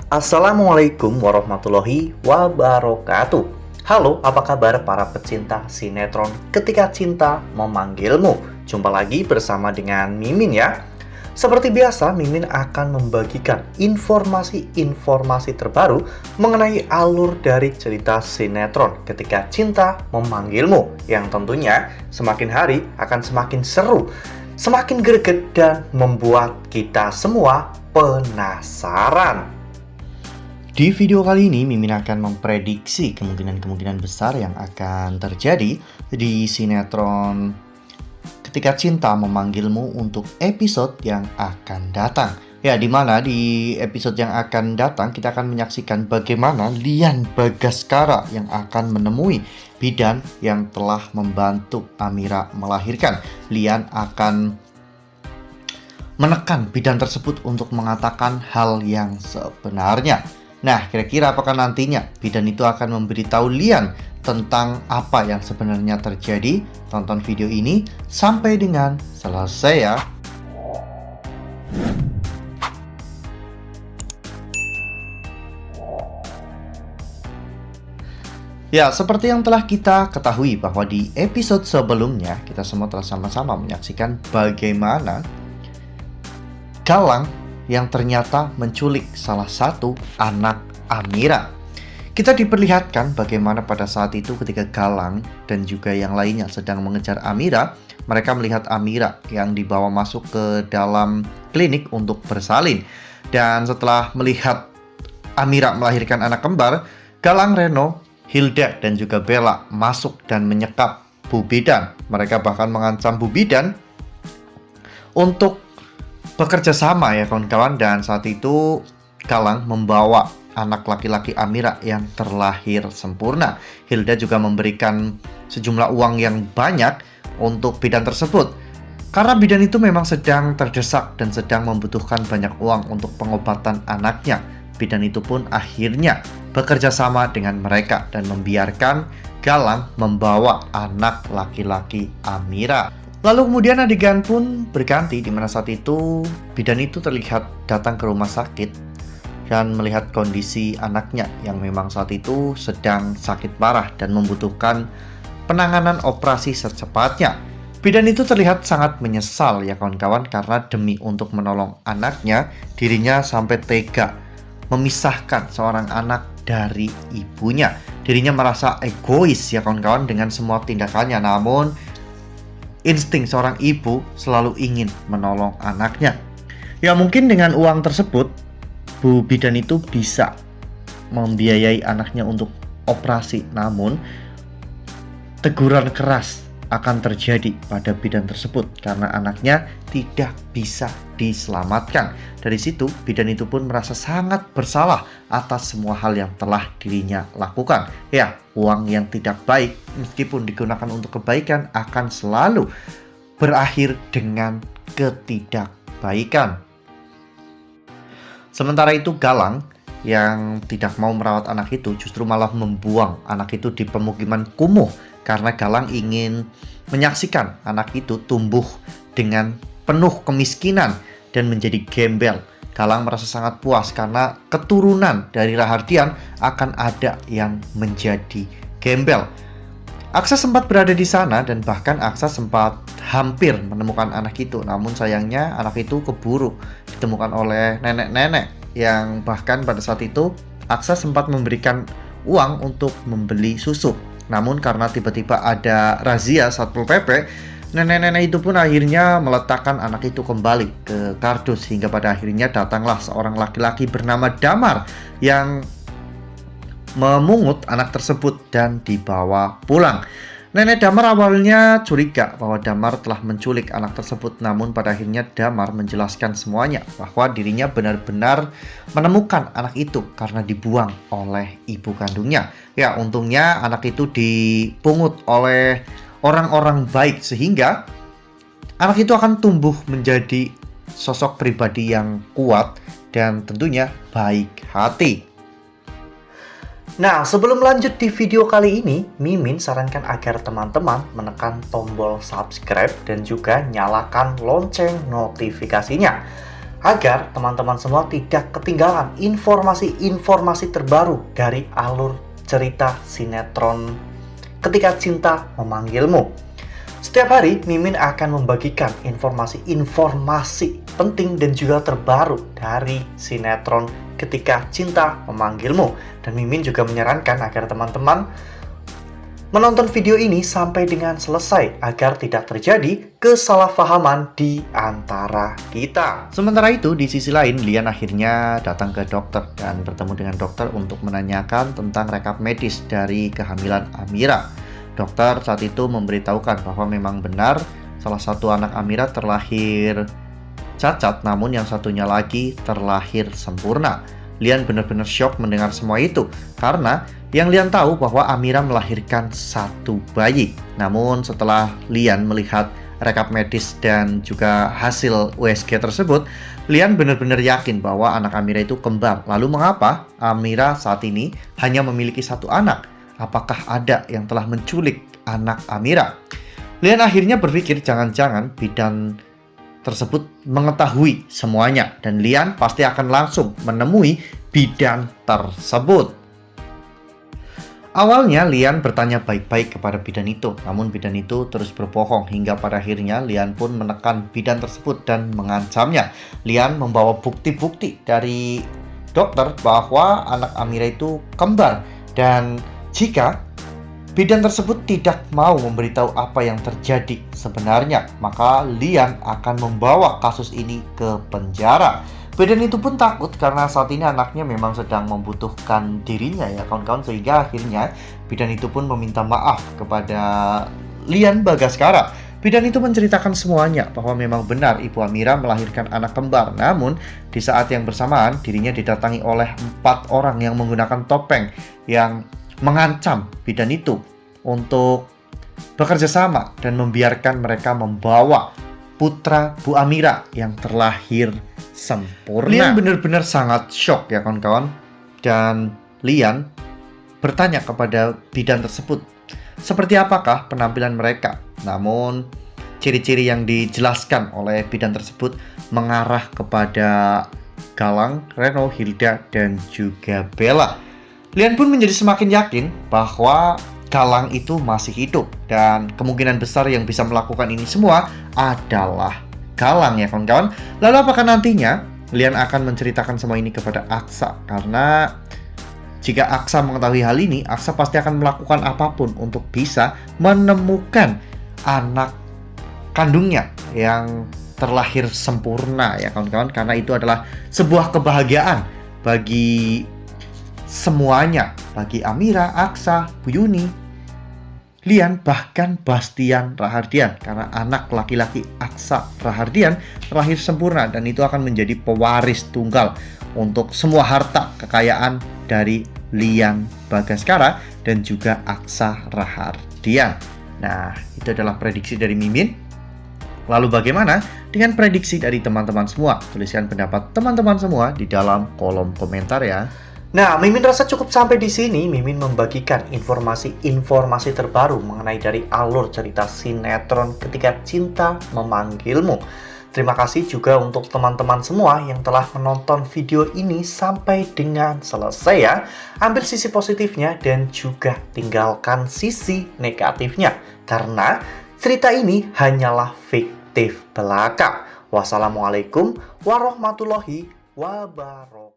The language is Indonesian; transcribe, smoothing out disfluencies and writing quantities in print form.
Assalamualaikum warahmatullahi wabarakatuh. Halo, apa kabar para pecinta sinetron Ketika Cinta Memanggilmu? Jumpa lagi bersama dengan Mimin ya. Seperti biasa, Mimin akan membagikan informasi-informasi terbaru mengenai alur dari cerita sinetron Ketika Cinta Memanggilmu, yang tentunya semakin hari akan semakin seru, semakin greget, dan membuat kita semua penasaran. Di video kali ini, Mimin akan memprediksi kemungkinan-kemungkinan besar yang akan terjadi di sinetron Ketika Cinta Memanggilmu untuk episode yang akan datang. Ya, dimana di episode yang akan datang kita akan menyaksikan bagaimana Lian Bagaskara yang akan menemui bidan yang telah membantu Amira melahirkan. Lian akan menekan bidan tersebut untuk mengatakan hal yang sebenarnya. Nah, kira-kira apakah nantinya bidan itu akan memberitahu Lian tentang apa yang sebenarnya terjadi? Tonton video ini sampai dengan selesai ya. Ya, seperti yang telah kita ketahui bahwa di episode sebelumnya kita semua telah sama-sama menyaksikan bagaimana Galang yang ternyata menculik salah satu anak Amira. Kita diperlihatkan bagaimana pada saat itu ketika Galang dan juga yang lainnya sedang mengejar Amira, mereka melihat Amira yang dibawa masuk ke dalam klinik untuk bersalin. Dan setelah melihat Amira melahirkan anak kembar, Galang, Reno, Hilda, dan juga Bella masuk dan menyekap Bu Bidan. Mereka bahkan mengancam Bu Bidan untuk bekerja sama ya kawan-kawan, dan saat itu Galang membawa anak laki-laki Amira yang terlahir sempurna. Hilda juga memberikan sejumlah uang yang banyak untuk bidan tersebut. Karena bidan itu memang sedang terdesak dan sedang membutuhkan banyak uang untuk pengobatan anaknya. Bidan itu pun akhirnya bekerja sama dengan mereka dan membiarkan Galang membawa anak laki-laki Amira. Lalu kemudian adegan pun berganti di mana saat itu bidan itu terlihat datang ke rumah sakit dan melihat kondisi anaknya yang memang saat itu sedang sakit parah dan membutuhkan penanganan operasi secepatnya. Bidan itu terlihat sangat menyesal ya kawan-kawan, karena demi untuk menolong anaknya, dirinya sampai tega memisahkan seorang anak dari ibunya. Dirinya merasa egois ya kawan-kawan dengan semua tindakannya, namun insting seorang ibu selalu ingin menolong anaknya. Ya, mungkin dengan uang tersebut Bu Bidan itu bisa membiayai anaknya untuk operasi, namun teguran keras akan terjadi pada bidan tersebut karena anaknya tidak bisa diselamatkan. Dari situ bidan itu pun merasa sangat bersalah atas semua hal yang telah dirinya lakukan. Ya, uang yang tidak baik meskipun digunakan untuk kebaikan akan selalu berakhir dengan ketidakbaikan. Sementara itu Galang yang tidak mau merawat anak itu justru malah membuang anak itu di pemukiman kumuh karena Galang ingin menyaksikan anak itu tumbuh dengan penuh kemiskinan dan menjadi gembel. Galang merasa sangat puas karena keturunan dari Rahardian akan ada yang menjadi gembel. Aksa sempat berada di sana dan bahkan Aksa sempat hampir menemukan anak itu. Namun sayangnya anak itu keburu ditemukan oleh nenek-nenek yang bahkan pada saat itu Aksa sempat memberikan uang untuk membeli susu. Namun karena tiba-tiba ada razia Satpol PP, nenek-nenek itu pun akhirnya meletakkan anak itu kembali ke kardus, hingga pada akhirnya datanglah seorang laki-laki bernama Damar yang memungut anak tersebut dan dibawa pulang. Nenek Damar awalnya curiga bahwa Damar telah menculik anak tersebut, namun pada akhirnya Damar menjelaskan semuanya bahwa dirinya benar-benar menemukan anak itu karena dibuang oleh ibu kandungnya. Ya, untungnya anak itu dipungut oleh orang-orang baik sehingga anak itu akan tumbuh menjadi sosok pribadi yang kuat dan tentunya baik hati. Nah, sebelum lanjut di video kali ini, Mimin sarankan agar teman-teman menekan tombol subscribe dan juga nyalakan lonceng notifikasinya. agar teman-teman semua tidak ketinggalan informasi-informasi terbaru dari alur cerita sinetron Ketika Cinta Memanggilmu. Setiap hari, Mimin akan membagikan informasi-informasi penting dan juga terbaru dari sinetron Ketika Cinta Memanggilmu. Dan Mimin juga menyarankan agar teman-teman menonton video ini sampai dengan selesai agar tidak terjadi kesalahpahaman di antara kita. Sementara itu, di sisi lain, Lian akhirnya datang ke dokter dan bertemu dengan dokter untuk menanyakan tentang rekap medis dari kehamilan Amira. Dokter saat itu memberitahukan bahwa memang benar salah satu anak Amira terlahir cacat, namun yang satunya lagi terlahir sempurna. Lian benar-benar syok mendengar semua itu, karena yang Lian tahu bahwa Amira melahirkan satu bayi. Namun setelah Lian melihat rekap medis dan juga hasil USG tersebut, Lian benar-benar yakin bahwa anak Amira itu kembar. Lalu mengapa Amira saat ini hanya memiliki satu anak? Apakah ada yang telah menculik anak Amira? Lian akhirnya berpikir jangan-jangan bidan tersebut mengetahui semuanya, dan Lian pasti akan langsung menemui bidan tersebut. Awalnya Lian bertanya baik-baik kepada bidan itu, namun bidan itu terus berbohong hingga pada akhirnya Lian pun menekan bidan tersebut dan mengancamnya. Lian membawa bukti-bukti dari dokter bahwa anak Amira itu kembar, dan jika bidan tersebut tidak mau memberitahu apa yang terjadi sebenarnya, maka Lian akan membawa kasus ini ke penjara. Bidan itu pun takut karena saat ini anaknya memang sedang membutuhkan dirinya ya kawan-kawan, sehingga akhirnya bidan itu pun meminta maaf kepada Lian Bagaskara. Bidan itu menceritakan semuanya bahwa memang benar ibu Amira melahirkan anak kembar. Namun di saat yang bersamaan dirinya didatangi oleh 4 orang yang menggunakan topeng yang mengancam bidan itu untuk bekerja sama dan membiarkan mereka membawa putra Bu Amira yang terlahir sempurna. Lian benar-benar sangat shock ya kawan-kawan. Dan Lian bertanya kepada bidan tersebut, seperti apakah penampilan mereka? Namun ciri-ciri yang dijelaskan oleh bidan tersebut mengarah kepada Galang, Reno, Hilda, dan juga Bella. Lian pun menjadi semakin yakin bahwa Galang itu masih hidup, dan kemungkinan besar yang bisa melakukan ini semua adalah Galang ya kawan-kawan. Lalu apakah nantinya Lian akan menceritakan semua ini kepada Aksa? Karena jika Aksa mengetahui hal ini, Aksa pasti akan melakukan apapun untuk bisa menemukan anak kandungnya yang terlahir sempurna ya kawan-kawan. Karena itu adalah sebuah kebahagiaan bagi semuanya, bagi Amira, Aksa, Bu Yuni, Lian, bahkan Bastian Rahardian, karena anak laki-laki Aksa Rahardian terlahir sempurna dan itu akan menjadi pewaris tunggal untuk semua harta kekayaan dari Lian Bagaskara dan juga Aksa Rahardian. Nah, itu adalah prediksi dari Mimin. Lalu bagaimana dengan prediksi dari teman-teman semua? Tuliskan pendapat teman-teman semua di dalam kolom komentar ya. Nah, Mimin rasa cukup sampai di sini. Mimin membagikan informasi-informasi terbaru mengenai dari alur cerita sinetron Ketika Cinta Memanggilmu. Terima kasih juga untuk teman-teman semua yang telah menonton video ini sampai dengan selesai ya. Ambil sisi positifnya dan juga tinggalkan sisi negatifnya, karena cerita ini hanyalah fiktif belaka. Wassalamualaikum warahmatullahi wabarakatuh.